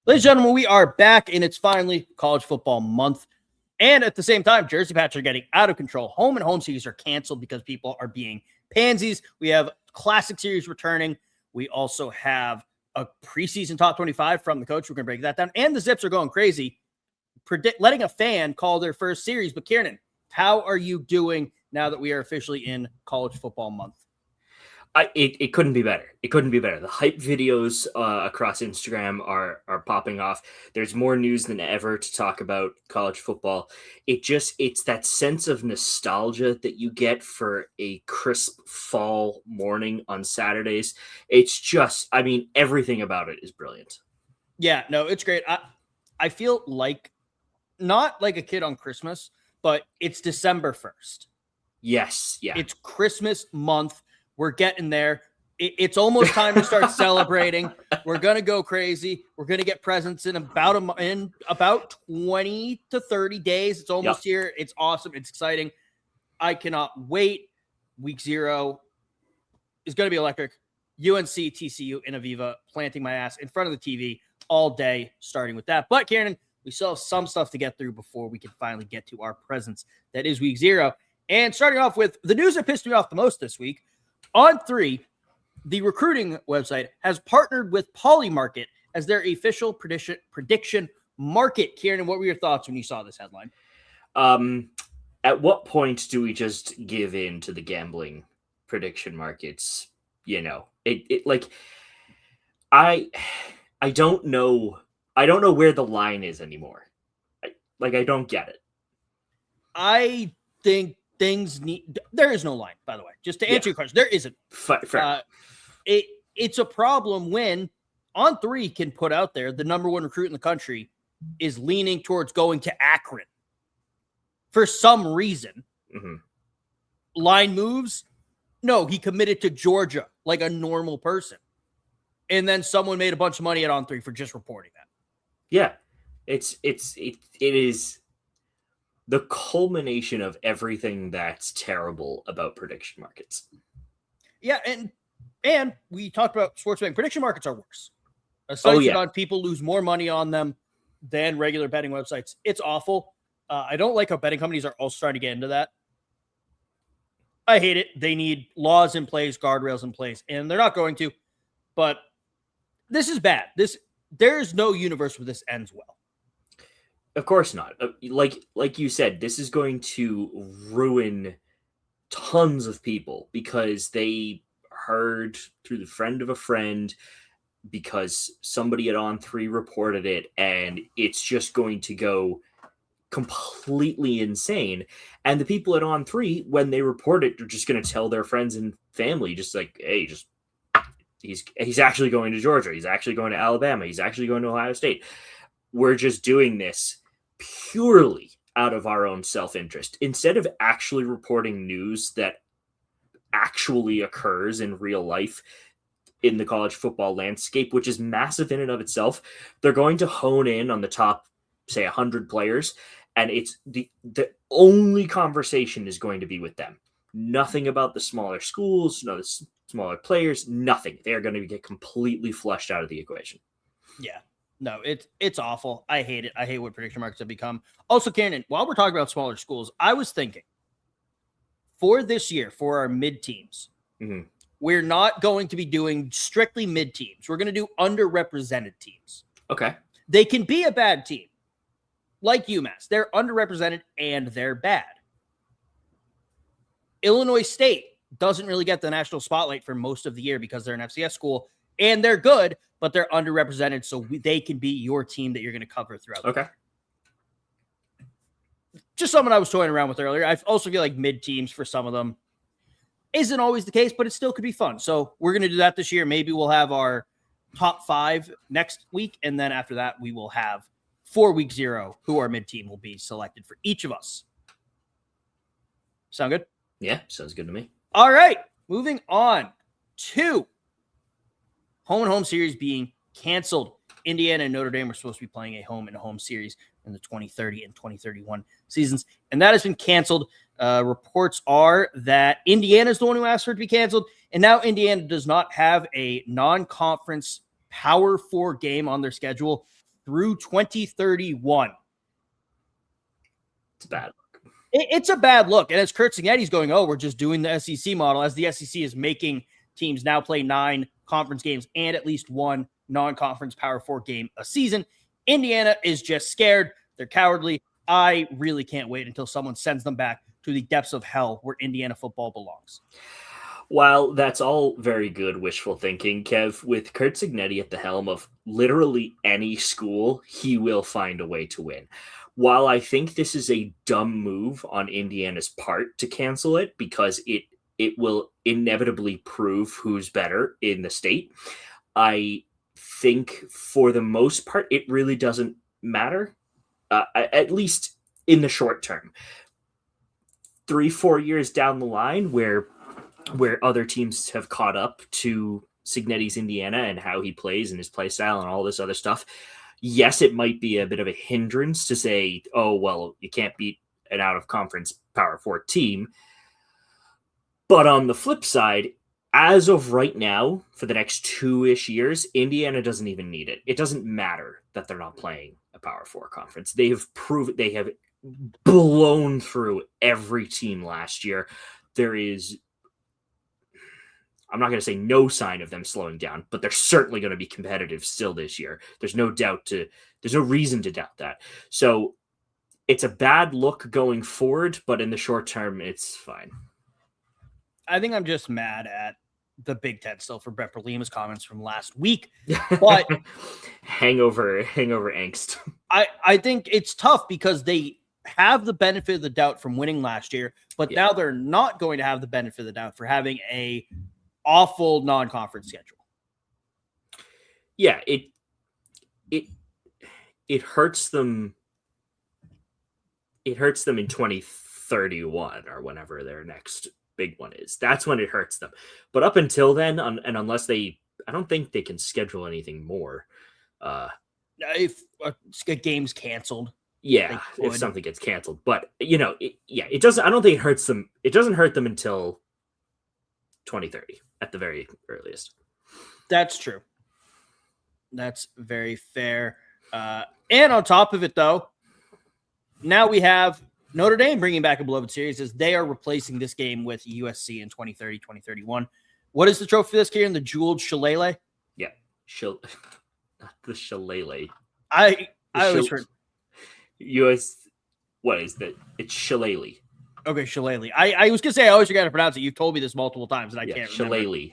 Ladies and gentlemen, we are back, and it's finally college football month. And at the same time, jersey patches are getting out of control. Home and home series are canceled because people are being pansies. We have Classic Series returning. We also have a preseason top 25 from the coach. We're going to break that down. And the Zips are going crazy, letting a fan call their first series. But Ciarnan, how are you doing now that we are officially in college football month? It couldn't be better. It couldn't be better. The hype videos across Instagram are popping off. There's more news than ever to talk about college football. It's that sense of nostalgia that you get for a crisp fall morning on Saturdays. It's just, everything about it is brilliant. Yeah, no, it's great. I feel like not like a kid on Christmas, but it's December 1st. Yes, yeah. It's Christmas month. We're getting there. It's almost time to start celebrating. We're going to go crazy. We're going to get presents in about 20 to 30 days. It's almost here. It's awesome. It's exciting. I cannot wait. Week 0 is going to be electric. UNC, TCU, and Aviva planting my ass in front of the TV all day, starting with that. But, Ciarnan, we still have some stuff to get through before we can finally get to our presents. That is week 0. And starting off with the news that pissed me off the most this week, On3, the recruiting website, has partnered with Polymarket as their official prediction market. Ciarnan, what were your thoughts when you saw this headline? At what point do we just give in to the gambling prediction markets? I don't know. I don't know where the line is anymore. I don't get it. I think there is no line, by the way. Just to answer your question, there isn't. Fair. It's a problem when On3 can put out there the number 1 recruit in the country is leaning towards going to Akron for some reason. Mm-hmm. Line moves. No, he committed to Georgia like a normal person. And then someone made a bunch of money at On3 for just reporting that. Yeah. It is the culmination of everything that's terrible about prediction markets. Yeah, and we talked about sports betting. Prediction markets are worse. Aside from people lose more money on them than regular betting websites. It's awful. I don't like how betting companies are also starting to get into that. I hate it. They need laws in place, guardrails in place, and they're not going to. But this is bad. There is no universe where this ends well. Of course not. Like you said, this is going to ruin tons of people because they heard through the friend of a friend, because somebody at On3 reported it, and it's just going to go completely insane. And the people at On3, when they report it, they're just going to tell their friends and family, just like, hey, he's actually going to Georgia. He's actually going to Alabama. He's actually going to Ohio State. We're just doing this purely out of our own self-interest. Instead of actually reporting news that actually occurs in real life in the college football landscape, which is massive in and of itself, they're going to hone in on the top, say, 100 players, and it's the only conversation is going to be with them. Nothing about the smaller schools, no, the smaller players, nothing. They're going to get completely flushed out of the equation. Yeah. No, it's awful. I hate it. I hate what prediction markets have become. Also, Ciarnan, while we're talking about smaller schools, I was thinking for this year, for our mid teams, we're not going to be doing strictly mid teams. We're going to do underrepresented teams. Okay. They can be a bad team, like UMass. They're underrepresented and they're bad. Illinois State doesn't really get the national spotlight for most of the year because they're an FCS school and they're good, but they're underrepresented, so they can be your team that you're going to cover throughout. Okay. Just something I was toying around with earlier. I also feel like mid teams for some of them isn't always the case, but it still could be fun. So we're going to do that this year. Maybe we'll have our top 5 next week, and then after that, we will have for week 0 who our mid team will be selected for each of us. Sound good? Yeah, sounds good to me. All right, moving on to home and home series being canceled. Indiana and Notre Dame were supposed to be playing a home and home series in the 2030 and 2031 seasons, and that has been canceled. Reports are that Indiana is the one who asked for it to be canceled, and now Indiana does not have a non-conference Power 4 game on their schedule through 2031. It's bad. It's a bad look. And as Curt Cignetti's going, we're just doing the SEC model, as the SEC is making teams now play 9 conference games and at least 1 non-conference Power 4 game a season. Indiana is just scared. They're cowardly. I really can't wait until someone sends them back to the depths of hell where Indiana football belongs. While that's all very good wishful thinking, Kev, with Curt Cignetti at the helm of literally any school, he will find a way to win. While I think this is a dumb move on Indiana's part to cancel it, because it will inevitably prove who's better in the state, I think for the most part, it really doesn't matter, at least in the short term. 3-4 years down the line, where other teams have caught up to Cignetti's Indiana and how he plays and his play style and all this other stuff, yes, it might be a bit of a hindrance to say, oh, well, you can't beat an out-of-conference Power 4 team. But on the flip side, as of right now, for the next 2-ish years, Indiana doesn't even need it. It doesn't matter that they're not playing a Power 4 conference. They have proven, they have blown through every team last year. There is, I'm not going to say no sign of them slowing down, but they're certainly going to be competitive still this year. There's no reason to doubt that. So it's a bad look going forward, but in the short term, it's fine. I think I'm just mad at the Big Ten still for Brett Berlima's comments from last week. But hangover angst. I think it's tough because they have the benefit of the doubt from winning last year, but now they're not going to have the benefit of the doubt for having a awful non-conference schedule. Yeah, it hurts them. It hurts them in 2031 or whenever their next big one is. That's when it hurts them. But up until then, and unless I don't think they can schedule anything more. If a game's canceled. Yeah, if something gets canceled. But, it doesn't, I don't think it hurts them. It doesn't hurt them until 2030 at the very earliest. That's true. That's very fair. And on top of it, though, now we have Notre Dame bringing back a beloved series as they are replacing this game with USC in 2030, 2031. What is the trophy for this year? In the jeweled shillelagh? Yeah. Not the shillelagh. I always heard what is that? It's shillelagh. Okay, shillelagh. I was gonna say I always forgot to pronounce it. You've told me this multiple times, and I can't remember. Shillelagh.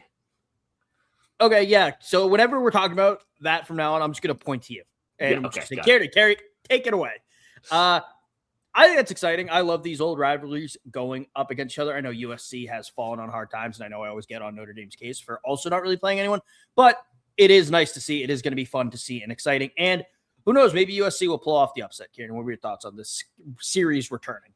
Okay, yeah. So whenever we're talking about that from now on, I'm just gonna point to you and say, Carrie, take it away. I think that's exciting. I love these old rivalries going up against each other. I know USC has fallen on hard times, and I know I always get on Notre Dame's case for also not really playing anyone, but it is nice to see. It is going to be fun to see and exciting. And who knows, maybe USC will pull off the upset. Ciarnan, what were your thoughts on this series returning?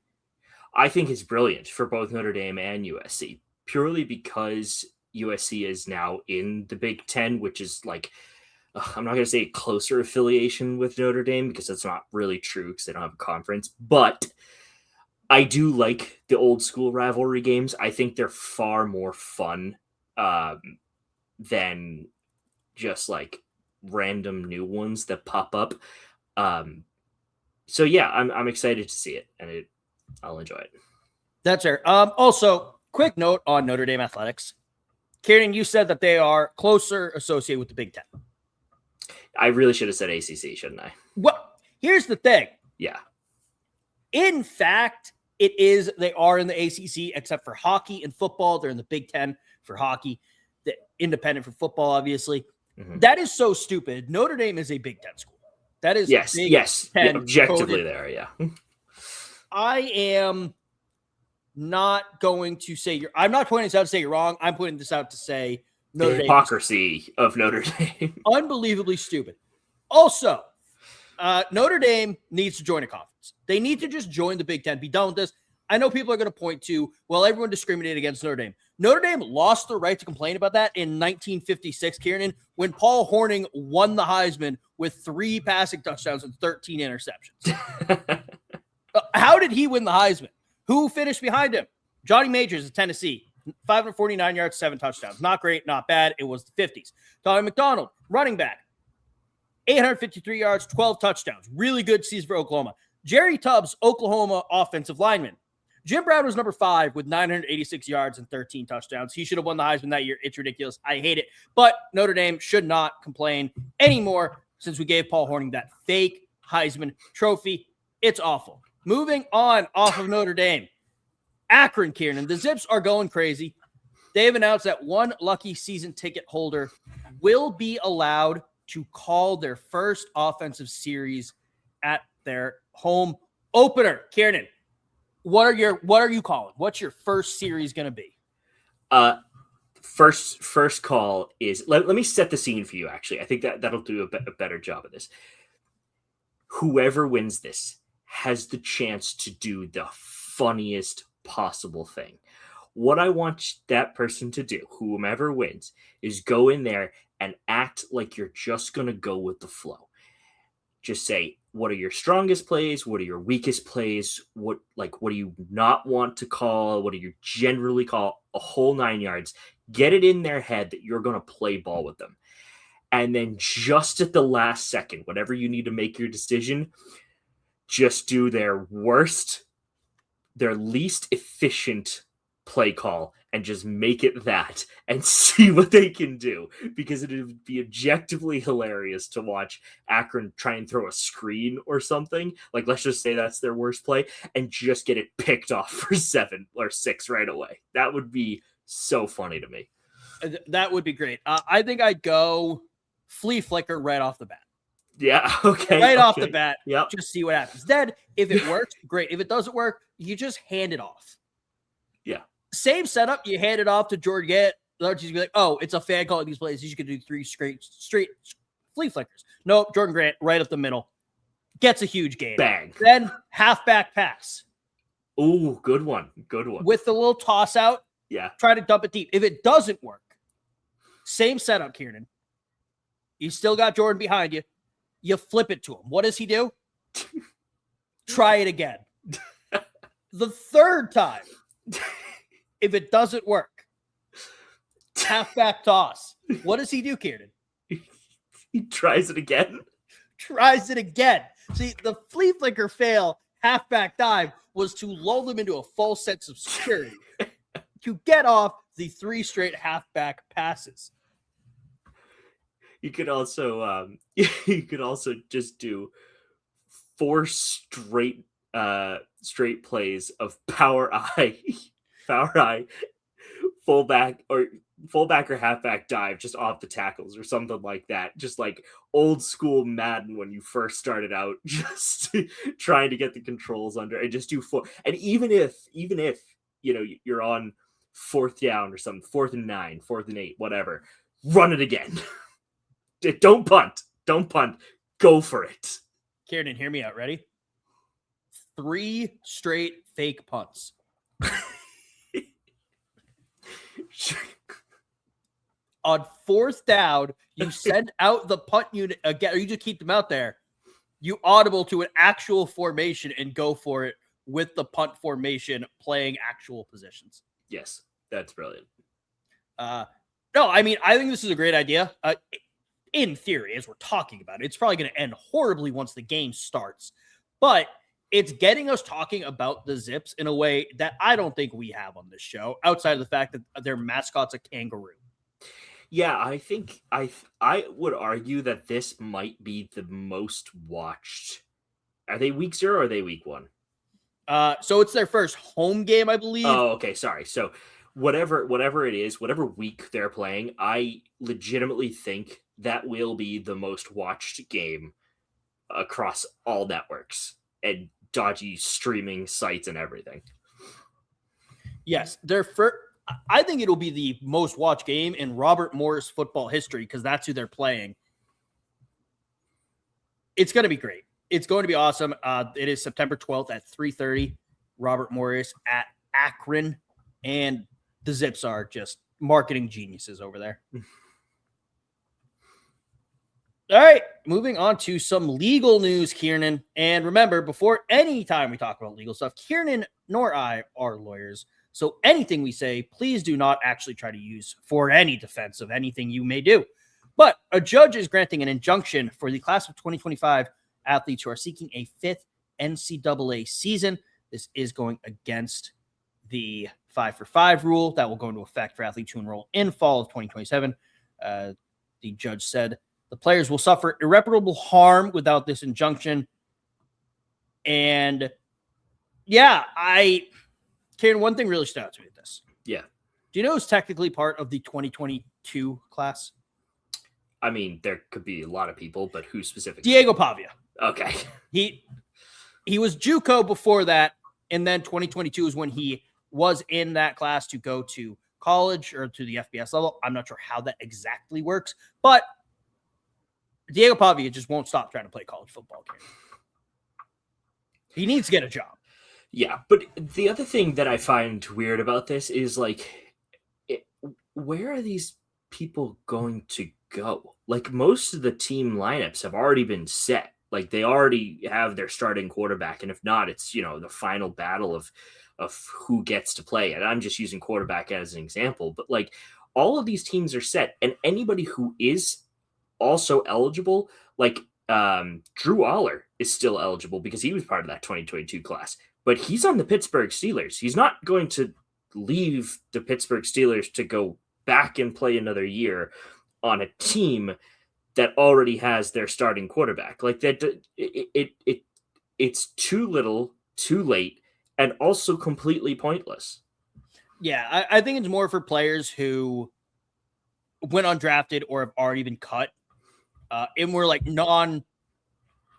I think it's brilliant for both Notre Dame and USC, purely because USC is now in the Big Ten, which is like, I'm not going to say a closer affiliation with Notre Dame because that's not really true because they don't have a conference, but I do like the old school rivalry games. I think they're far more fun than just like random new ones that pop up. So yeah, I'm excited to see it, and I'll enjoy it. That's fair. Also, quick note on Notre Dame athletics. Ciarnan, you said that they are closer associated with the Big Ten. I really should have said ACC, shouldn't I? Well, here's the thing. Yeah. In fact, they are in the ACC, except for hockey and football. They're in the Big Ten for hockey, the independent for football, obviously. Mm-hmm. That is so stupid. Notre Dame is a Big Ten school. That is yes. Yeah, objectively coded. There, yeah. I am not going to say I'm not pointing this out to say you're wrong. I'm pointing this out to say Notre Dame. Hypocrisy of Notre Dame. Unbelievably stupid. Also, Notre Dame needs to join a conference. They need to just join the Big Ten. Be done with this. I know people are going to point to, well, everyone discriminated against Notre Dame. Notre Dame lost the right to complain about that in 1956, Ciarnan, when Paul Hornung won the Heisman with 3 passing touchdowns and 13 interceptions. How did he win the Heisman? Who finished behind him? Johnny Majors of Tennessee. 549 yards, 7 touchdowns. Not great, not bad. It was the 50s. Tommy McDonald, running back. 853 yards, 12 touchdowns. Really good season for Oklahoma. Jerry Tubbs, Oklahoma offensive lineman. Jim Brown was number 5 with 986 yards and 13 touchdowns. He should have won the Heisman that year. It's ridiculous. I hate it. But Notre Dame should not complain anymore since we gave Paul Hornung that fake Heisman trophy. It's awful. Moving on off of Notre Dame. Akron, Ciarnan. The Zips are going crazy. They've announced that one lucky season ticket holder will be allowed to call their first offensive series at their home opener. Ciarnan, what are you calling? What's your first series going to be? First call is let me set the scene for you. Actually, I think that'll do a better job of this. Whoever wins this has the chance to do the funniest possible thing. What I want that person to do, whomever wins, is go in there and act like you're just going to go with the flow. Just say, what are your strongest plays? What are your weakest plays? What do you not want to call? What do you generally call? A whole 9 yards. Get it in their head that you're going to play ball with them. And then just at the last second, whatever you need to make your decision, just do their worst, their least efficient play call and just make it that and see what they can do, because it would be objectively hilarious to watch Akron try and throw a screen or something. Like, let's just say that's their worst play and just get it picked off for 7 or 6 right away. That would be so funny to me. That would be great. I think I'd go flea flicker right off the bat. Yeah. Okay. Right off the bat. Yep. Just see what happens. Then if it works, great. If it doesn't work, you just hand it off. Yeah. Same setup. You hand it off to Jordan Gant. He's be like, oh, it's a fan calling these plays. He's going to do 3 straight flea flickers. Nope. Jordan Grant right up the middle. Gets a huge gain. Bang. Then halfback pass. Ooh, good one. Good one. With the little toss out. Yeah. Try to dump it deep. If it doesn't work, same setup, Ciarnan. You still got Jordan behind you. You flip it to him. What does he do? Try it again. The third time, if it doesn't work, halfback toss. What does he do, Ciarnan? He tries it again. Tries it again. See, the flea flicker fail halfback dive was to lull them into a false sense of security to get off the 3 straight halfback passes. You could also just do 4 straight plays of power eye, fullback or halfback dive just off the tackles or something like that. Just like old school Madden when you first started out, just trying to get the controls under and just do 4. And even if you know you're on 4th down or something, 4th and 9, 4th and 8, whatever, run it again. Don't punt. Go for it. Ciarnan, hear me out. Ready? 3 straight fake punts. On 4th down, you send out the punt unit again, or you just keep them out there. You audible to an actual formation and go for it with the punt formation playing actual positions. Yes, that's brilliant. No, I mean, I think this is a great idea. In theory, as we're talking about it, it's probably going to end horribly once the game starts. But it's getting us talking about the Zips in a way that I don't think we have on this show, outside of the fact that their mascot's a kangaroo. Yeah, I think I would argue that this might be the most watched. Are they week 0 or are they week 1? So it's their first home game, I believe. Oh, okay. Sorry. So whatever it is, whatever week they're playing, I legitimately think that will be the most watched game across all networks and dodgy streaming sites and everything. Yes, I think it'll be the most watched game in Robert Morris football history because that's who they're playing. It's going to be great. It's going to be awesome. It is September 12th at 3:30. Robert Morris at Akron, and the Zips are just marketing geniuses over there. All right, moving on to some legal news, Ciarnan. And remember, before any time we talk about legal stuff, Ciarnan nor I are lawyers. So anything we say, please do not actually try to use for any defense of anything you may do. But a judge is granting an injunction for the class of 2025 athletes who are seeking a fifth NCAA season. This is going against the 5-for-5 rule that will go into effect for athletes who enroll in fall of 2027. The judge said the players will suffer irreparable harm without this injunction. And yeah, Karen, one thing really stood out to me with this. Yeah. Do you know who's technically part of the 2022 class? I mean, there could be a lot of people, but who specifically? Diego Pavia. Okay. He was JUCO before that, and then 2022 is when he was in that class to go to college or to the FBS level. I'm not sure how that exactly works, but Diego Pavia just won't stop trying to play college football. He needs to get a job. Yeah, but the other thing that I find weird about this is, like, where are these people going to go? Like, most of the team lineups have already been set. Like, they already have their starting quarterback, and if not, it's, the final battle of who gets to play. And I'm just using quarterback as an example, but, like, all of these teams are set, and anybody who is also eligible, like, Drew Aller is still eligible because he was part of that 2022 class, but he's on the Pittsburgh Steelers. He's not going to leave the Pittsburgh Steelers to go back and play another year on a team that already has their starting quarterback. Like, that, it's too little, too late, and also completely pointless. Yeah, I think it's more for players who went undrafted or have already been cut, and were like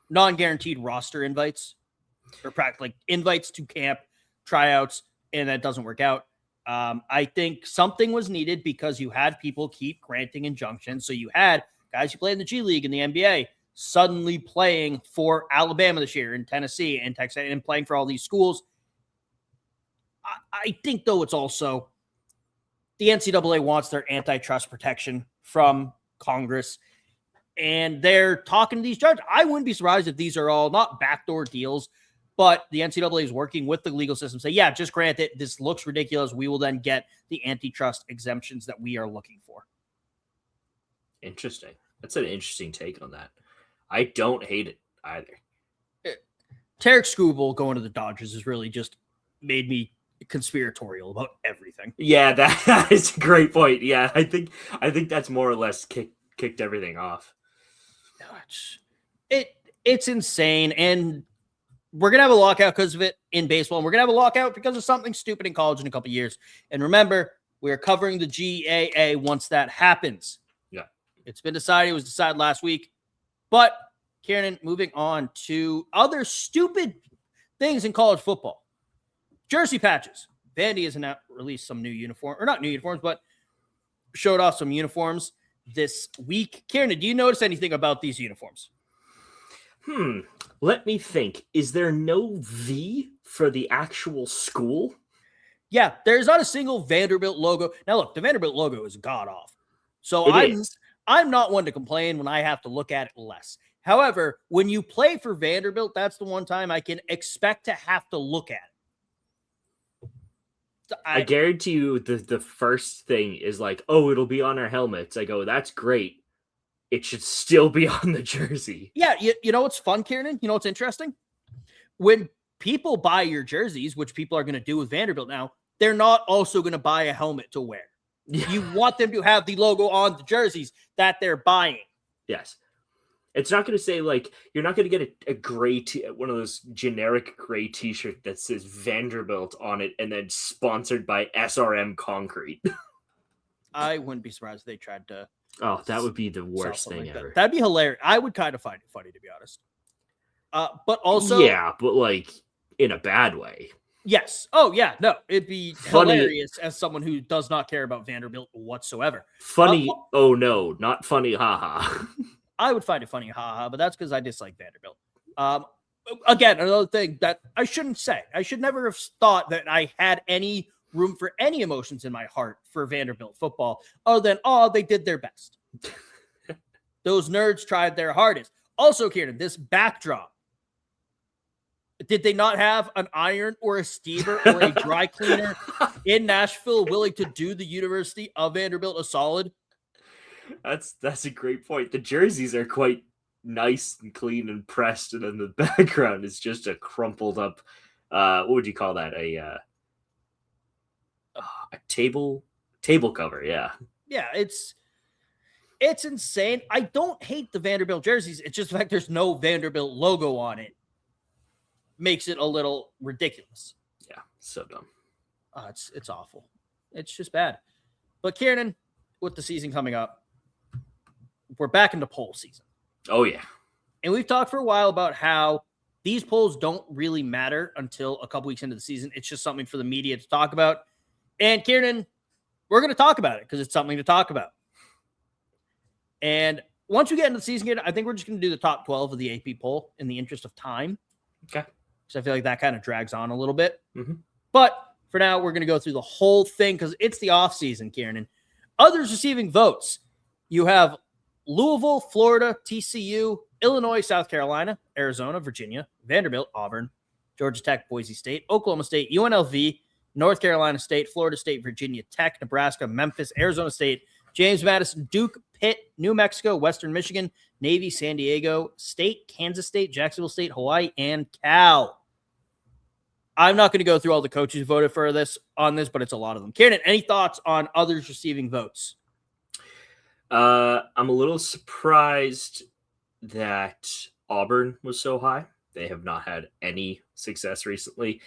non-guaranteed roster invites, or practically like invites to camp, tryouts, and that doesn't work out. I think something was needed because you had people keep granting injunctions. So you had guys who played in the G League and the NBA suddenly playing for Alabama this year, and Tennessee and Texas, and playing for all these schools. I think, though, it's also the NCAA wants their antitrust protection from Congress, and they're talking to these judges. I wouldn't be surprised if these are all not backdoor deals, but the NCAA is working with the legal system. Say, yeah, just grant it. This looks ridiculous. We will then get the antitrust exemptions that we are looking for. Interesting. That's an interesting take on that. I don't hate it either. Tarek Skubal going to the Dodgers has really just made me conspiratorial about everything. Yeah, that is a great point. Yeah, I think that's more or less kicked everything off. It's insane, and we're gonna have a lockout because of it in baseball, and we're gonna have a lockout because of something stupid in college in a couple of years. And remember, we are covering the GAA once that happens. Yeah, it's been decided. It was decided last week. But Ciarnan, moving on to other stupid things in college football. Jersey patches. Vandy has now released some new uniform, or not new uniforms, but showed off some uniforms this week. Ciarnan, do you notice anything about these uniforms? Let me think. Is there no V for the actual school? Yeah, there's not a single Vanderbilt logo. Now, look, the Vanderbilt logo is god-awful. So I'm not one to complain when I have to look at it less. However, when you play for Vanderbilt, that's the one time I can expect to have to look at it. I guarantee you the first thing is like, oh, it'll be on our helmets. I go, that's great. It should still be on the jersey. Yeah, you know what's fun, Ciarnan? You know what's interesting? When people buy your jerseys, which people are going to do with Vanderbilt now, they're not also going to buy a helmet to wear. You want them to have the logo on the jerseys that they're buying. Yes. It's not going to say, like, you're not going to get a gray, one of those generic gray t-shirt that says Vanderbilt on it and then sponsored by SRM Concrete. I wouldn't be surprised if they tried to. Oh, that would be the worst thing ever. That'd be hilarious. I would kind of find it funny, to be honest. But also. Yeah, but like in a bad way. Yes. Oh, yeah. No, it'd be funny. Hilarious as someone who does not care about Vanderbilt whatsoever. Funny. Oh, no, not funny. Haha. I would find it funny, haha, but that's because I dislike Vanderbilt. Again, another thing that I shouldn't say. I should never have thought that I had any room for any emotions in my heart for Vanderbilt football other than, oh, they did their best. Those nerds tried their hardest. Also, Ciarnan, this backdrop. Did they not have an iron or a steamer or a dry cleaner in Nashville willing to do the University of Vanderbilt a solid? That's a great point. The jerseys are quite nice and clean and pressed, and then the background is just a crumpled up. What would you call that? A table cover. Yeah. Yeah, it's insane. I don't hate the Vanderbilt jerseys. It's just the fact there's no Vanderbilt logo on it makes it a little ridiculous. Yeah, so dumb. It's awful. It's just bad. But Ciarnan, with the season coming up, we're back into poll season. Oh, yeah. And we've talked for a while about how these polls don't really matter until a couple weeks into the season. It's just something for the media to talk about. And Ciarnan, we're going to talk about it because it's something to talk about. And once we get into the season, I think we're just going to do the top 12 of the AP poll in the interest of time. Okay. Because I feel like that kind of drags on a little bit. Mm-hmm. But for now, we're going to go through the whole thing because it's the offseason, Ciarnan. Others receiving votes. You have Louisville, Florida, TCU, Illinois, South Carolina, Arizona, Virginia, Vanderbilt, Auburn, Georgia Tech, Boise State, Oklahoma State, UNLV, North Carolina State, Florida State, Virginia Tech, Nebraska, Memphis, Arizona State, James Madison, Duke, Pitt, New Mexico, Western Michigan, Navy, San Diego State, Kansas State, Jacksonville State, Hawaii, and Cal. I'm not going to go through all the coaches who voted for this, but it's a lot of them. Ciarnan, any thoughts on others receiving votes? I'm a little surprised that Auburn was so high. They have not had any success recently.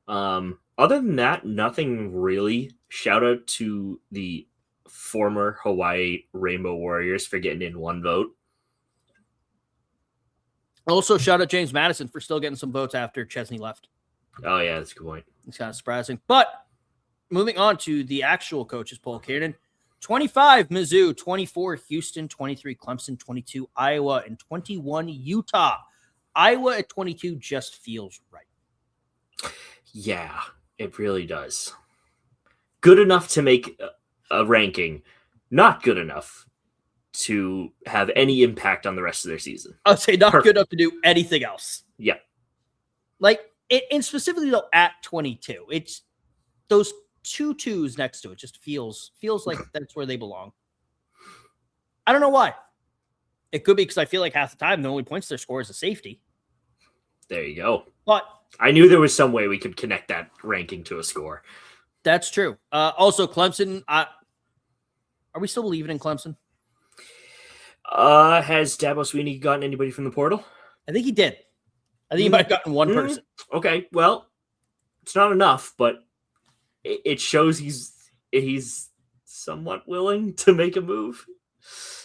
Other than that, nothing really. Shout out to the former Hawaii Rainbow Warriors for getting in one vote. Also, shout out James Madison for still getting some votes after Chesney left. Oh, yeah, that's a good point. It's kind of surprising. But moving on to the actual coaches poll, Ciarnan. 25, Mizzou. 24, Houston. 23, Clemson. 22, Iowa. And 21, Utah. Iowa at 22 just feels right. Yeah, it really does. Good enough to make a ranking. Not good enough to have any impact on the rest of their season. I would say not good enough to do anything else. Yeah. Like, and specifically, though, at 22, it's those 2 2s next to it just feels like that's where they belong. I don't know why. It could be because I feel like half the time the only points they score is a safety. There you go. But I knew there was some way we could connect that ranking to a score. That's true. Also, Clemson. Are we still believing in Clemson? Has Dabo Swinney gotten anybody from the portal? I think he did. I think he might have gotten one person. Okay, well, it's not enough, but it shows he's somewhat willing to make a move.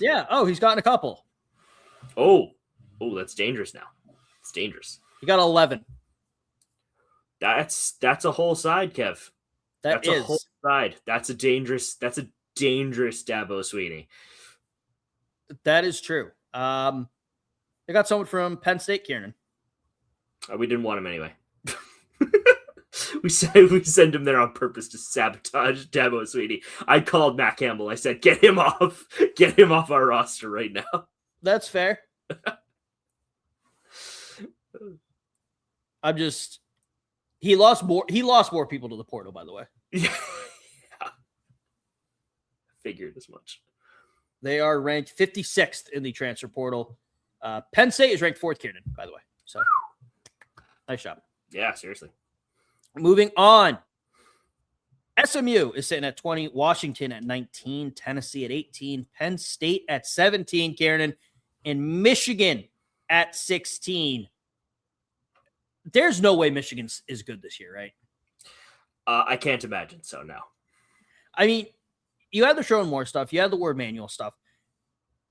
Yeah. Oh, he's gotten a couple. Oh, that's dangerous now. It's dangerous. He got 11. That's a whole side, Kev. That's a whole side. That's a dangerous Dabo Swinney. That is true. They got someone from Penn State, Ciarnan. We didn't want him anyway. we send him there on purpose to sabotage Dabo Swinney. I called Matt Campbell. I said, get him off our roster right now. That's fair. He lost more people to the portal, by the way. Yeah. Figured as much. They are ranked 56th in the transfer portal. Penn State is ranked 4th, Ciarnan, by the way. So, nice job. Yeah, seriously. Moving on. SMU is sitting at 20, Washington at 19, Tennessee at 18, Penn State at 17, Ciarnan, and Michigan at 16. There's no way Michigan is good this year, right? I can't imagine so, no. I mean, you had the Sherman Moore stuff. You had the Ward Manual stuff.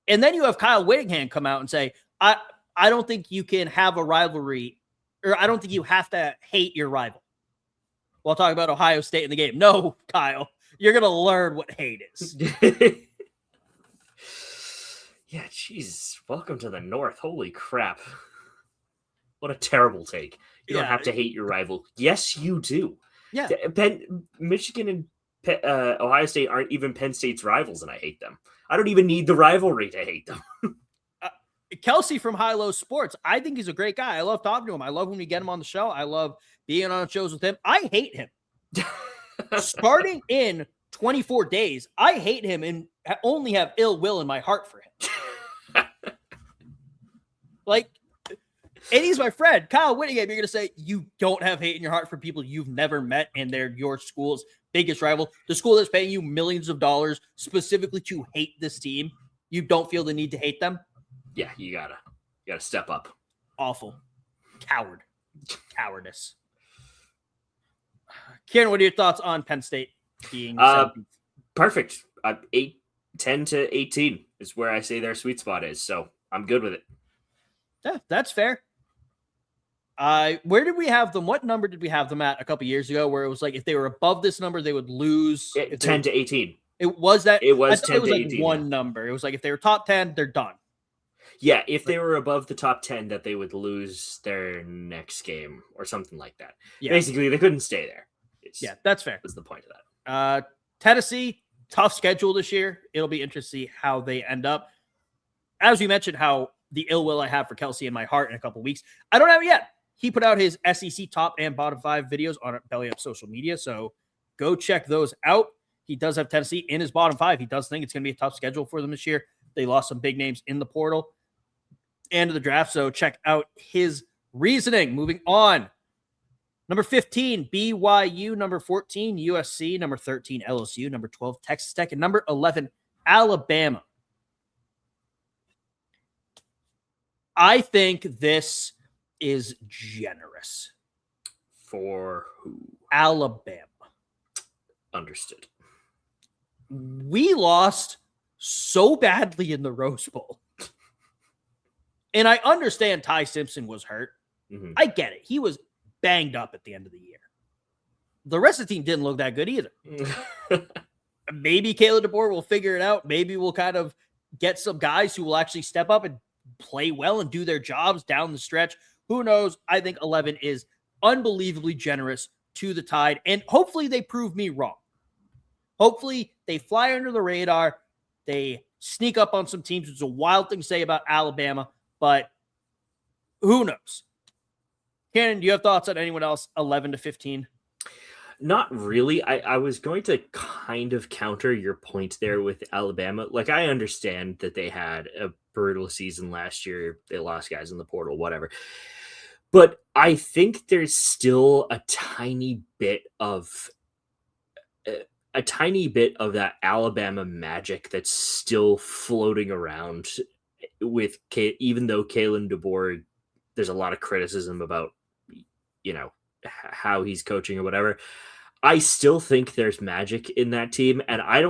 And then you have Kyle Whittingham come out and say, I don't think you can have a rivalry, or I don't think you have to hate your rival. While talking about Ohio State in the game. No, Kyle, you're going to learn what hate is. Yeah, jeez. Welcome to the North. Holy crap. What a terrible take. You don't have to hate your rival. Yes, you do. Yeah. Michigan and Ohio State aren't even Penn State's rivals, and I hate them. I don't even need the rivalry to hate them. Kelsey from High Low Sports, I think he's a great guy. I love talking to him. I love when we get him on the show. I love being on shows with him. I hate him. Starting in 24 days. I hate him and only have ill will in my heart for him. Like, and he's my friend. Kyle Whittingham, you're going to say you don't have hate in your heart for people you've never met and they're your school's biggest rival. The school that's paying you millions of dollars specifically to hate this team. You don't feel the need to hate them? Yeah, you gotta step up. Awful. Cowardice. Ciarnan, what are your thoughts on Penn State being perfect? 10 to 18 is where I say their sweet spot is, so I'm good with it. Yeah, that's fair. Where did we have them? What number did we have them at a couple years ago where it was like if they were above this number, they would lose? 10 to 18. It was that? It was 10 it was to like 18. One number. It was like if they were top 10, they're done. Yeah, if they were above the top 10, that they would lose their next game or something like that. Yeah. Basically, they couldn't stay there. Yeah, that's fair. That's the point of that. Tennessee, tough schedule this year. It'll be interesting to see how they end up. As we mentioned, how the ill will I have for Kelsey in my heart in a couple weeks. I don't have it yet. He put out his SEC top and bottom 5 videos on Belly Up social media, so go check those out. He does have Tennessee in his bottom 5. He does think it's going to be a tough schedule for them this year. They lost some big names in the portal and of the draft, so check out his reasoning. Moving on. Number 15, BYU. Number 14, USC. Number 13, LSU. Number 12, Texas Tech. And number 11, Alabama. I think this is generous. For who? Alabama. Understood. We lost so badly in the Rose Bowl. And I understand Ty Simpson was hurt. Mm-hmm. I get it. He was banged up at the end of the year. The rest of the team didn't look that good either. Maybe Caleb DeBoer will figure it out. Maybe we'll kind of get some guys who will actually step up and play well and do their jobs down the stretch. Who knows? I think 11 is unbelievably generous to the Tide, and hopefully they prove me wrong. Hopefully they fly under the radar. They sneak up on some teams. It's a wild thing to say about Alabama, but who knows? Ciarnan, do you have thoughts on anyone else 11 to 15? Not really. I was going to kind of counter your point there with Alabama. Like, I understand that they had a brutal season last year. They lost guys in the portal, whatever. But I think there's still a tiny bit of that Alabama magic that's still floating around with even though Kalen DeBoer, there's a lot of criticism about, how he's coaching or whatever. I still think there's magic in that team, and I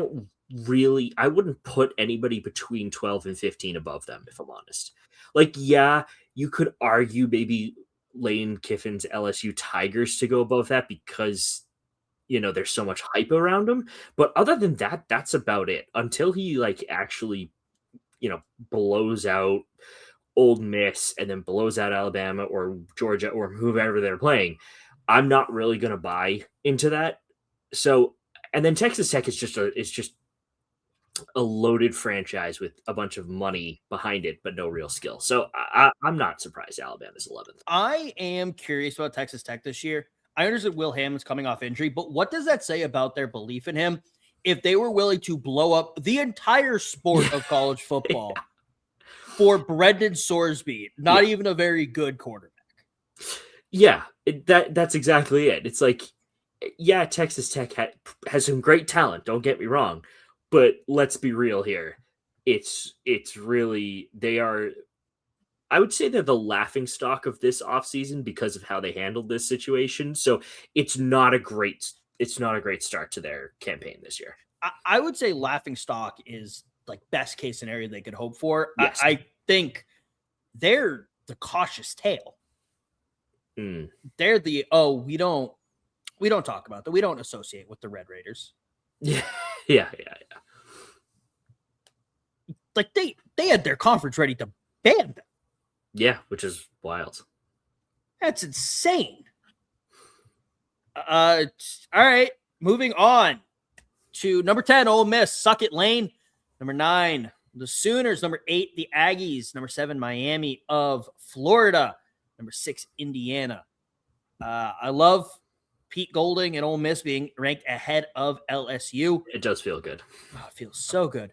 wouldn't put anybody between 12 and 15 above them, if I'm honest. Like, yeah, you could argue maybe Lane Kiffin's LSU Tigers to go above that because, there's so much hype around him. But other than that, that's about it. Until he, actually, blows out Ole Miss and then blows out Alabama or Georgia or whoever they're playing, I'm not really going to buy into that. So, and then Texas Tech is just a loaded franchise with a bunch of money behind it, but no real skill. So I'm not surprised Alabama's 11th. I am curious about Texas Tech this year. I understand Will Hammond's coming off injury, but what does that say about their belief in him if they were willing to blow up the entire sport of college football for Brendan Sorsby, not even a very good quarterback? Yeah, that's exactly it. It's like, yeah, Texas Tech has some great talent, don't get me wrong, but let's be real here. It's really, I would say they're the laughingstock of this offseason because of how they handled this situation. So it's not a great start to their campaign this year. I would say laughingstock is like best case scenario they could hope for. Yes. I think they're the cautious tale. They're the we don't talk about that. We don't associate with the Red Raiders. Yeah. Like they had their conference ready to ban them. Yeah, which is wild. That's insane. All right, moving on to number 10, Ole Miss. Suck it, Lane. Number 9, the Sooners. Number 8, the Aggies. Number 7, Miami of Florida. Number 6, Indiana. I love Pete Golding and Ole Miss being ranked ahead of LSU. It does feel good. Oh, it feels so good.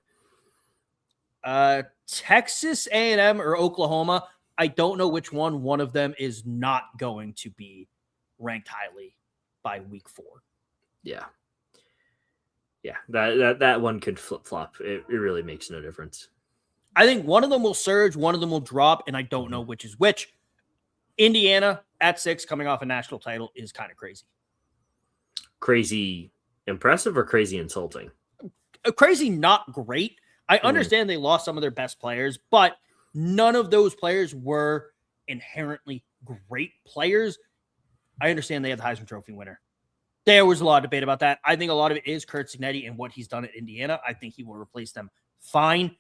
Texas A&M or Oklahoma. I don't know which one. One of them is not going to be ranked highly by week 4. Yeah. Yeah, that one could flip-flop. It really makes no difference. I think one of them will surge, one of them will drop, and I don't know which is which. Indiana at 6 coming off a national title is kind of crazy. Crazy impressive or crazy insulting? Crazy not great. I understand they lost some of their best players, but none of those players were inherently great players. I understand they had the Heisman Trophy winner. There was a lot of debate about that. I think a lot of it is Curt Cignetti and what he's done at Indiana. I think he will replace them fine.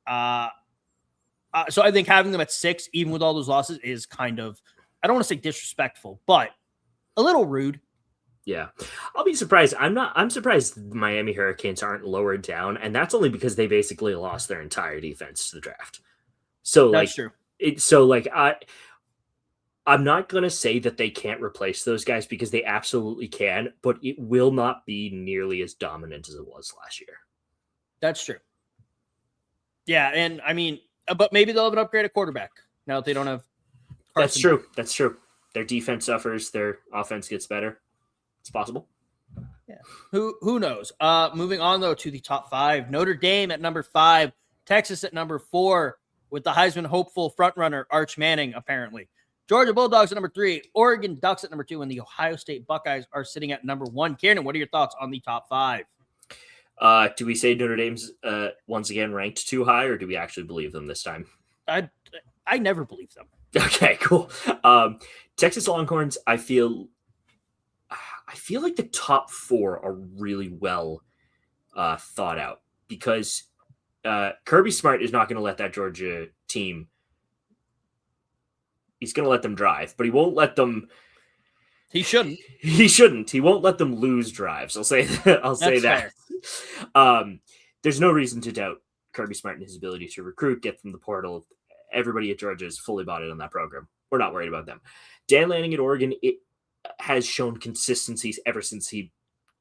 So I think having them at 6, even with all those losses, is kind of, I don't want to say disrespectful, but a little rude. Yeah. I'll be surprised. I'm surprised the Miami Hurricanes aren't lowered down, and that's only because they basically lost their entire defense to the draft. So That's true. I'm not going to say that they can't replace those guys because they absolutely can, but it will not be nearly as dominant as it was last year. That's true. Yeah, and I mean, but maybe they'll have an upgraded quarterback now that they don't have Carson. That's true. Their defense suffers, their offense gets better. It's possible. Yeah. Who knows? Moving on, though, to the top 5. Notre Dame at number 5. Texas at number 4 with the Heisman hopeful frontrunner Arch Manning, apparently. Georgia Bulldogs at number 3. Oregon Ducks at number 2. And the Ohio State Buckeyes are sitting at number 1. Ciarnan, what are your thoughts on the top 5? Do we say Notre Dame's once again ranked too high, or do we actually believe them this time? I never believe them. Okay, cool. Texas Longhorns, I feel like the top 4 are really well thought out because Kirby Smart is not going to let that Georgia team. He's going to let them drive, but he won't let them. He shouldn't. He shouldn't. He won't let them lose drives. I'll say that. I'll say that. There's no reason to doubt Kirby Smart and his ability to recruit, get from the portal. Everybody at Georgia is fully bought in on that program. We're not worried about them. Dan Lanning at Oregon, it has shown consistencies ever since he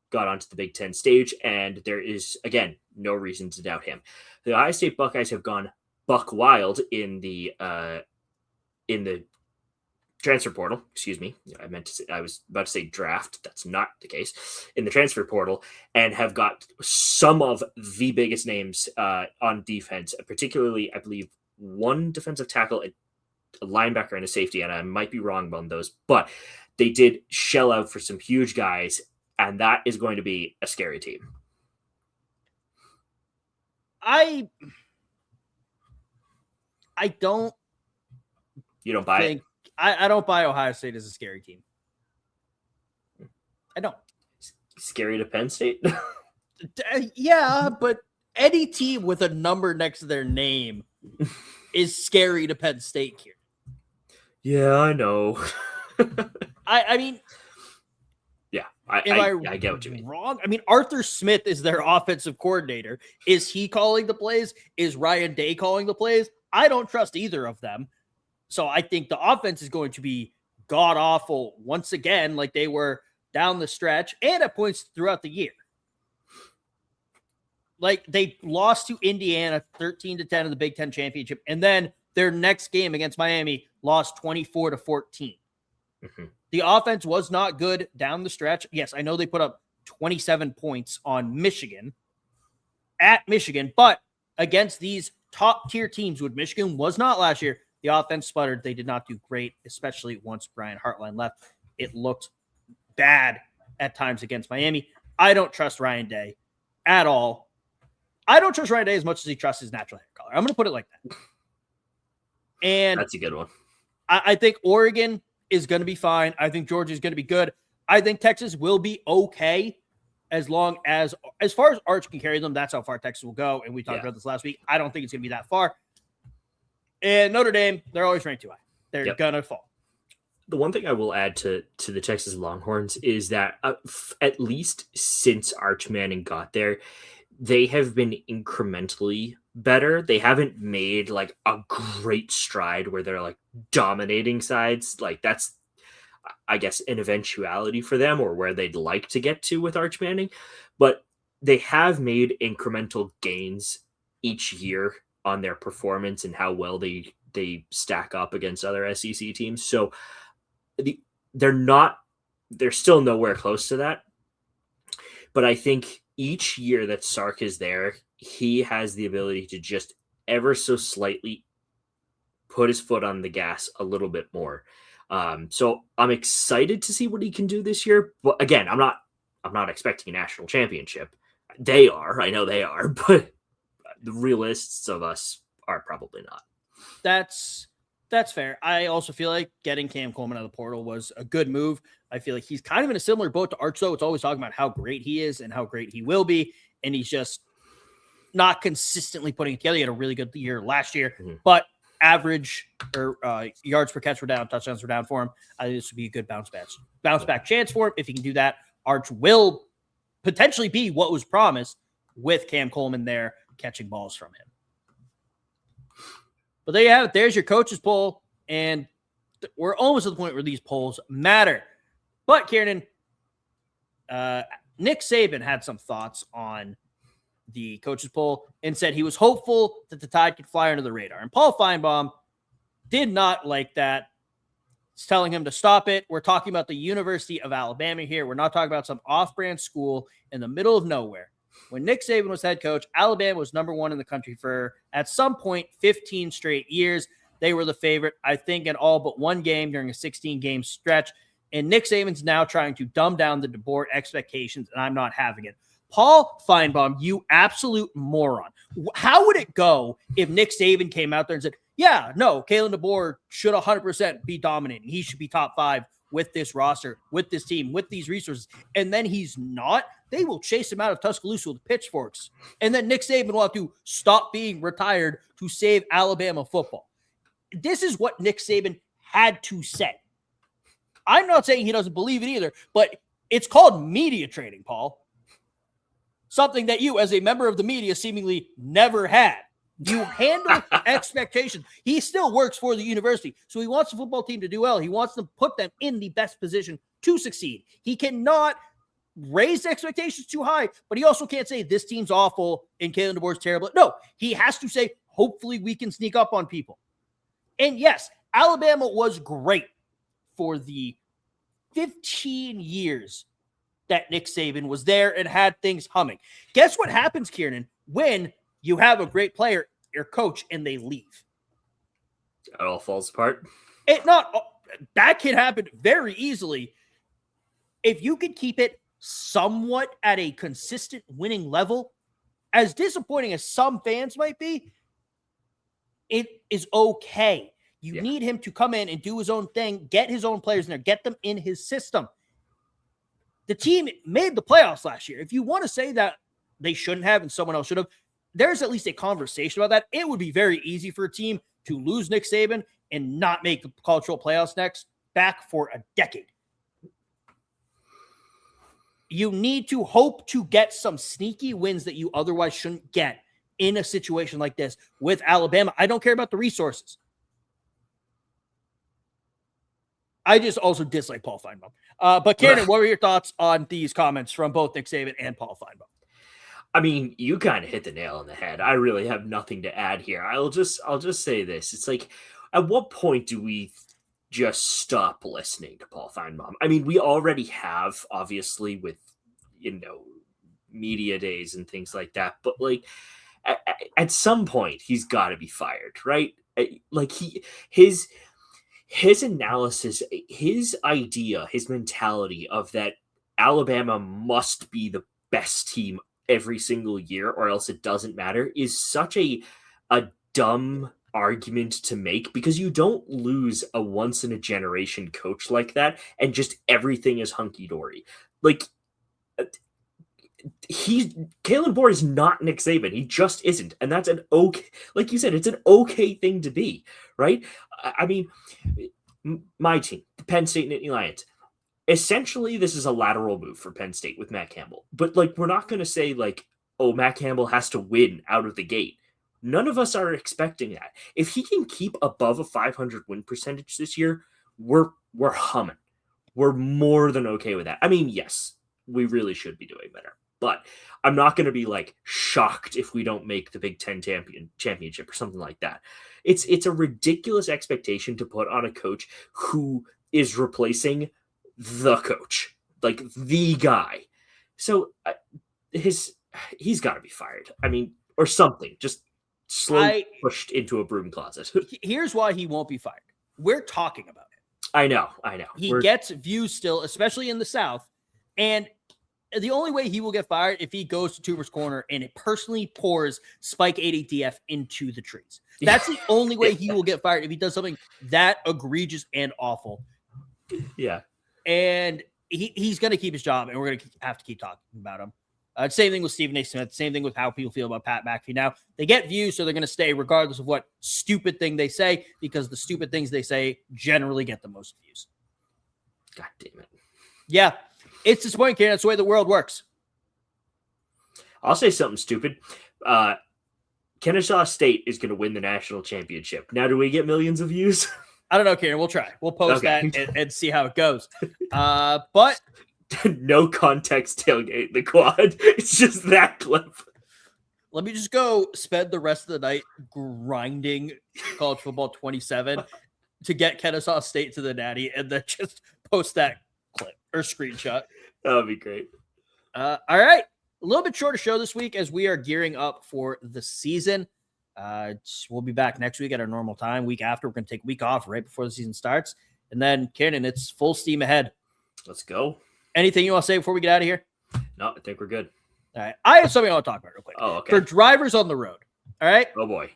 got onto the Big Ten stage, and there is, again, no reason to doubt him. The Ohio State Buckeyes have gone buck wild in the transfer portal. Excuse me. I was about to say draft. That's not the case. In the transfer portal, and have got some of the biggest names on defense, particularly, I believe, one defensive tackle, a linebacker, and a safety, and I might be wrong on those, but they did shell out for some huge guys, and that is going to be a scary team. I don't. You don't buy it? I don't buy Ohio State as a scary team. I don't. Scary to Penn State? Yeah, but any team with a number next to their name is scary to Penn State here. Yeah, I know. I mean, yeah, I get what you mean. Wrong? I mean, Arthur Smith is their offensive coordinator. Is he calling the plays? Is Ryan Day calling the plays? I don't trust either of them. So I think the offense is going to be god awful once again, like they were down the stretch and at points throughout the year. Like they lost to Indiana 13-10 in the Big Ten championship, and then their next game against Miami lost 24-14. Mm-hmm. The offense was not good down the stretch. Yes, I know they put up 27 points on Michigan at Michigan, but against these top tier teams, which Michigan was not last year, the offense sputtered. They did not do great, especially once Brian Hartline left. It looked bad at times against Miami. I don't trust Ryan Day at all. I don't trust Ryan Day as much as he trusts his natural hair color. I'm going to put it like that. And that's a good one. I think Oregon is going to be fine. I think Georgia is going to be good. I think Texas will be okay as far as Arch can carry them. That's how far Texas will go. And we talked about this last week. I don't think it's going to be that far. And Notre Dame, they're always ranked too high. They're going to fall. The one thing I will add to the Texas Longhorns is that at least since Arch Manning got there, they have been incrementally better. They haven't made like a great stride where they're like dominating sides. Like I guess, an eventuality for them or where they'd like to get to with Arch Manning, but they have made incremental gains each year on their performance and how well they stack up against other SEC teams. So they're still nowhere close to that. But I think each year that Sark is there, he has the ability to just ever so slightly put his foot on the gas a little bit more. So I'm excited to see what he can do this year. But again, I'm not expecting a national championship. They are, I know they are, but the realists of us are probably not. That's fair. I also feel like getting Cam Coleman out of the portal was a good move. I feel like he's kind of in a similar boat to Arch, though. It's always talking about how great he is and how great he will be, and he's just not consistently putting it together. He had a really good year last year, but average or yards per catch were down, touchdowns were down for him. I think this would be a good bounce back chance for him. If he can do that, Arch will potentially be what was promised with Cam Coleman there catching balls from him. But there you have it. There's your coaches poll, and we're almost at the point where these polls matter. But Ciarnan, Nick Saban had some thoughts on the coaches poll and said he was hopeful that the Tide could fly under the radar. And Paul Finebaum did not like that. It's telling him to stop it. We're talking about the University of Alabama here. We're not talking about some off-brand school in the middle of nowhere. When Nick Saban was head coach, Alabama was number one in the country for, at some point, 15 straight years. They were the favorite, I think, in all but one game during a 16-game stretch. And Nick Saban's now trying to dumb down the DeBoer expectations, and I'm not having it. Paul Finebaum, you absolute moron. How would it go if Nick Saban came out there and said, yeah, no, Kalen DeBoer should 100% be dominating. He should be top 5 with this roster, with this team, with these resources. And then he's not. They will chase him out of Tuscaloosa with pitchforks. And then Nick Saban will have to stop being retired to save Alabama football. This is what Nick Saban had to say. I'm not saying he doesn't believe it either, but it's called media training, Paul. Something that you, as a member of the media, seemingly never had. You handle expectations. He still works for the university, so he wants the football team to do well. He wants to put them in the best position to succeed. He cannot raise expectations too high, but he also can't say this team's awful and Kalen DeBoer's terrible. No, he has to say, hopefully we can sneak up on people. And yes, Alabama was great for the 15 years that Nick Saban was there and had things humming. Guess what happens, Ciarnan, when you have a great player, your coach, and they leave? It all falls apart. That can happen very easily. If you could keep it somewhat at a consistent winning level, as disappointing as some fans might be, it is okay. You need him to come in and do his own thing, get his own players in there, get them in his system. The team made the playoffs last year. If you want to say that they shouldn't have and someone else should have, there's at least a conversation about that. It would be very easy for a team to lose Nick Saban and not make the cultural playoffs back for a decade. You need to hope to get some sneaky wins that you otherwise shouldn't get in a situation like this with Alabama. I don't care about the resources. I just also dislike Paul Finebaum. But Ciarnan, what were your thoughts on these comments from both Nick Saban and Paul Finebaum? I mean, you kind of hit the nail on the head. I really have nothing to add here. I'll just say this. It's like, at what point do we just stop listening to Paul Finebaum? I mean, we already have, obviously, with, media days and things like that. But like, at some point, he's got to be fired, right? Like his analysis, his idea, his mentality of that Alabama must be the best team every single year or else it doesn't matter is such a dumb argument to make, because you don't lose a once in a generation coach like that and just everything is hunky-dory. Like, Kalen DeBoer is not Nick Saban. He just isn't. And that's an okay, like you said, it's an okay thing to be, right? I mean, my team, the Penn State Nittany Lions, essentially this is a lateral move for Penn State with Matt Campbell. But like, we're not going to say like, oh, Matt Campbell has to win out of the gate. None of us are expecting that. If he can keep above a 500 win percentage this year, we're humming. We're more than okay with that. I mean, yes, we really should be doing better, but I'm not going to be like shocked if we don't make the Big Ten championship or something like that. It's a ridiculous expectation to put on a coach who is replacing the coach, like the guy. So he's got to be fired. I mean, or something, just slowly pushed into a broom closet. Here's why he won't be fired. We're talking about it. I know. He gets views still, especially in the South. And the only way he will get fired if he goes to Toomer's Corner and it personally pours Spike 80DF into the trees. That's the only way he will get fired, if he does something that egregious and awful. Yeah. And he's going to keep his job, and we're going to have to keep talking about him. Same thing with Stephen A. Smith. Same thing with how people feel about Pat McAfee. Now, they get views, so they're going to stay regardless of what stupid thing they say, because the stupid things they say generally get the most views. God damn it. Yeah. It's disappointing, Karen. That's the way the world works. I'll say something stupid. Kennesaw State is going to win the national championship. Now, do we get millions of views? I don't know, Karen. We'll try. We'll post that and see how it goes. But no context tailgate in the quad. It's just that clip. Let me just go spend the rest of the night grinding College Football 27 to get Kennesaw State to the Natty, and then just post that clip or screenshot. That would be great. All right. A little bit shorter show this week as we are gearing up for the season. We'll be back next week at our normal time. Week after, we're going to take a week off right before the season starts. And then, Karen, it's full steam ahead. Let's go. Anything you want to say before we get out of here? No, I think we're good. All right. I have something I want to talk about real quick. Oh, okay. For drivers on the road. All right. Oh, boy.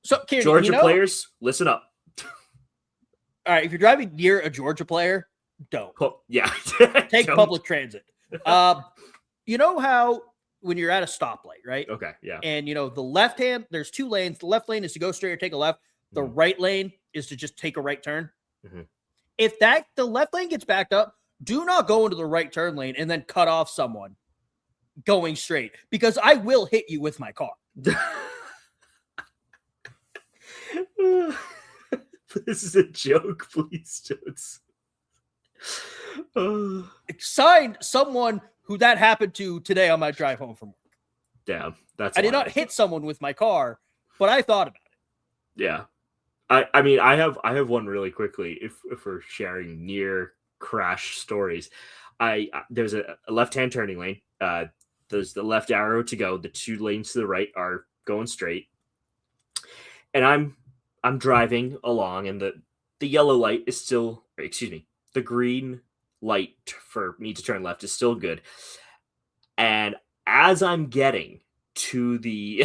So, Karen, Georgia players, listen up. All right. If you're driving near a Georgia player, don't. Yeah. Take public transit. You know how when you're at a stoplight, right? Okay. Yeah. And, the left hand, there's two lanes. The left lane is to go straight or take a left. The right lane is to just take a right turn. Mm-hmm. If the left lane gets backed up, do not go into the right turn lane and then cut off someone going straight, because I will hit you with my car. This is a joke, please, don't. Signed someone who that happened to today on my drive home from work. Damn, I did not hit someone with my car, but I thought about it. Yeah. I mean, I have one really quickly. If we're sharing near crash stories, there's a left-hand turning lane. There's the left arrow to go. The two lanes to the right are going straight. And I'm driving along, and the yellow light is still, the green light for me to turn left is still good. And as I'm getting to the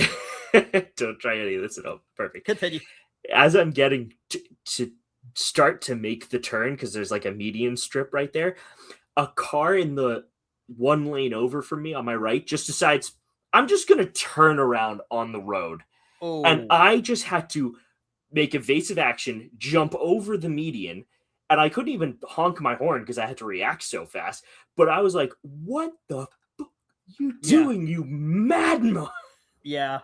don't try any of this at all. Perfect. Continue. As I'm getting to start to make the turn, because there's like a median strip right there, a car in the one lane over from me on my right just decides, I'm just going to turn around on the road. Oh. And I just had to make evasive action, jump over the median, and I couldn't even honk my horn because I had to react so fast. But I was like, what the fuck are you doing, you madman? Yeah.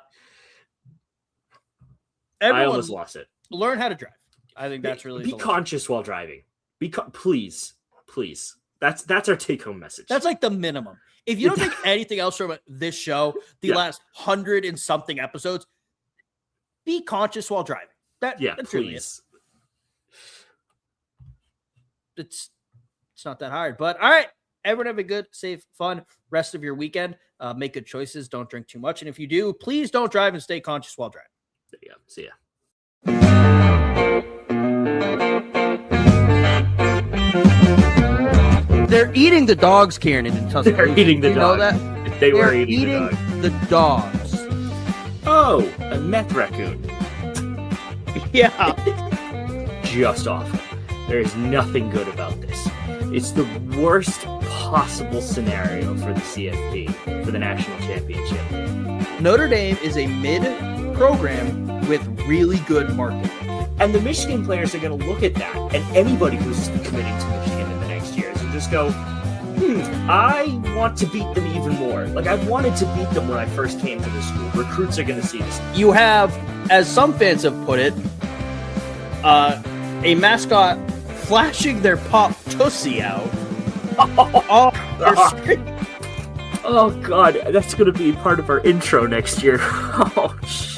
I almost lost it. Learn how to drive. I think that's really be conscious while driving. Please. That's our take-home message. That's like the minimum. If you don't take anything else from this show, the last 100 and something episodes, be conscious while driving. That's please. Really it's not that hard. But all right, everyone have a good, safe, fun rest of your weekend. Make good choices. Don't drink too much. And if you do, please don't drive and stay conscious while driving. Yeah. See ya. They're eating the dogs, Karen, in Tuscaloosa. They're eating the dogs. You know that? They were eating the dogs. Oh, a meth raccoon. Yeah. Just awful. There is nothing good about this. It's the worst possible scenario for the CFP, for the national championship. Notre Dame is a mid-program with really good marketing. And the Michigan players are going to look at that, and anybody who's committing to Michigan in the next years and just go, I want to beat them even more. Like, I wanted to beat them when I first came to this school. Recruits are going to see this. You have, as some fans have put it, a mascot flashing their pop tussie out. Oh, Oh god, that's gonna be part of our intro next year. Oh shit.